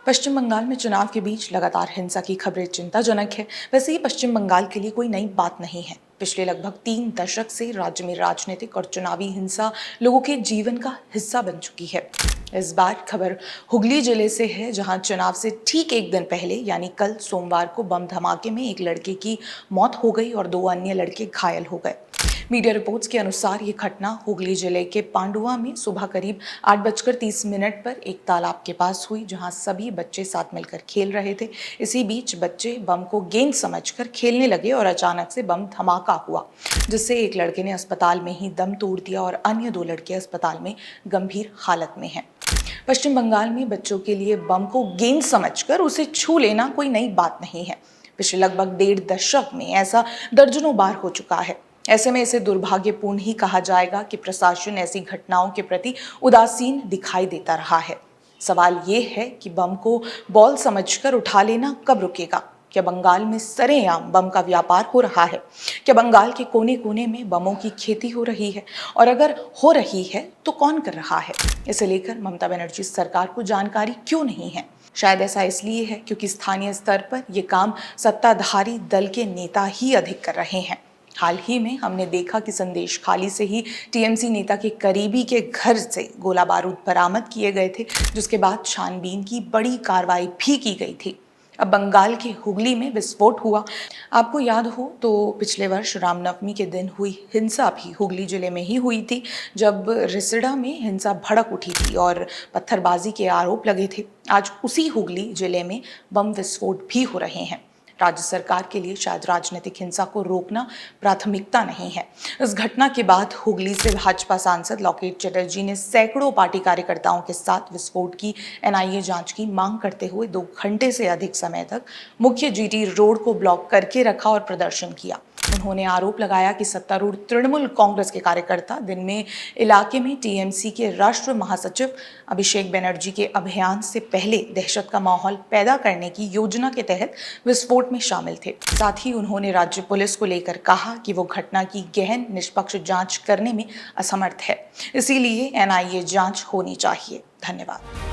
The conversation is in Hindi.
पश्चिम बंगाल में चुनाव के बीच लगातार हिंसा की खबरें चिंताजनक है। वैसे ये पश्चिम बंगाल के लिए कोई नई बात नहीं है। पिछले लगभग 3 दशक से राज्य में राजनीतिक और चुनावी हिंसा लोगों के जीवन का हिस्सा बन चुकी है। इस बार खबर हुगली जिले से है, जहां चुनाव से ठीक एक दिन पहले यानी कल सोमवार को बम धमाके में एक लड़के की मौत हो गई और 2 अन्य लड़के घायल हो गए। मीडिया रिपोर्ट्स के अनुसार ये घटना हुगली जिले के पांडुआ में सुबह करीब 8:30 पर एक तालाब के पास हुई, जहां सभी बच्चे साथ मिलकर खेल रहे थे। इसी बीच बच्चे बम को गेंद समझकर खेलने लगे और अचानक से बम धमाका हुआ, जिससे एक लड़के ने अस्पताल में ही दम तोड़ दिया और अन्य 2 लड़के अस्पताल में गंभीर हालत में हैं। पश्चिम बंगाल में बच्चों के लिए बम को गेंद समझकर उसे छू लेना कोई नई बात नहीं है। पिछले लगभग 1.5 दशक में ऐसा दर्जनों बार हो चुका है। ऐसे में इसे दुर्भाग्यपूर्ण ही कहा जाएगा कि प्रशासन ऐसी घटनाओं के प्रति उदासीन दिखाई देता रहा है। सवाल ये है कि बम को बॉल समझकर उठा लेना कब रुकेगा? क्या बंगाल में सरेआम बम का व्यापार हो रहा है? क्या बंगाल के कोने कोने में बमों की खेती हो रही है? और अगर हो रही है तो कौन कर रहा है? इसे लेकर ममता बनर्जी सरकार को जानकारी क्यों नहीं है? शायद ऐसा इसलिए है क्योंकि स्थानीय स्तर पर यह काम सत्ताधारी दल के नेता ही अधिक कर रहे हैं। हाल ही में हमने देखा कि संदेश खाली से ही टीएमसी नेता के करीबी के घर से गोला बारूद बरामद किए गए थे, जिसके बाद छानबीन की बड़ी कार्रवाई भी की गई थी। अब बंगाल के हुगली में विस्फोट हुआ। आपको याद हो तो पिछले वर्ष रामनवमी के दिन हुई हिंसा भी हुगली जिले में ही हुई थी, जब रिसड़ा में हिंसा भड़क उठी थी और पत्थरबाजी के आरोप लगे थे। आज उसी हुगली जिले में बम विस्फोट भी हो रहे हैं। राज्य सरकार के लिए शायद राजनीतिक हिंसा को रोकना प्राथमिकता नहीं है। इस घटना के बाद हुगली से भाजपा सांसद लोकेट चटर्जी ने सैकड़ों पार्टी कार्यकर्ताओं के साथ विस्फोट की एनआईए जांच की मांग करते हुए 2 घंटे से अधिक समय तक मुख्य जीटी रोड को ब्लॉक करके रखा और प्रदर्शन किया। उन्होंने आरोप लगाया कि सत्तारूढ़ तृणमूल कांग्रेस के कार्यकर्ता दिन में इलाके में टीएमसी के राष्ट्रीय महासचिव अभिषेक बनर्जी के अभियान से पहले दहशत का माहौल पैदा करने की योजना के तहत विस्फोट में शामिल थे। साथ ही उन्होंने राज्य पुलिस को लेकर कहा कि वो घटना की गहन निष्पक्ष जांच करने में असमर्थ है, इसीलिए एनआईए जांच होनी चाहिए। धन्यवाद।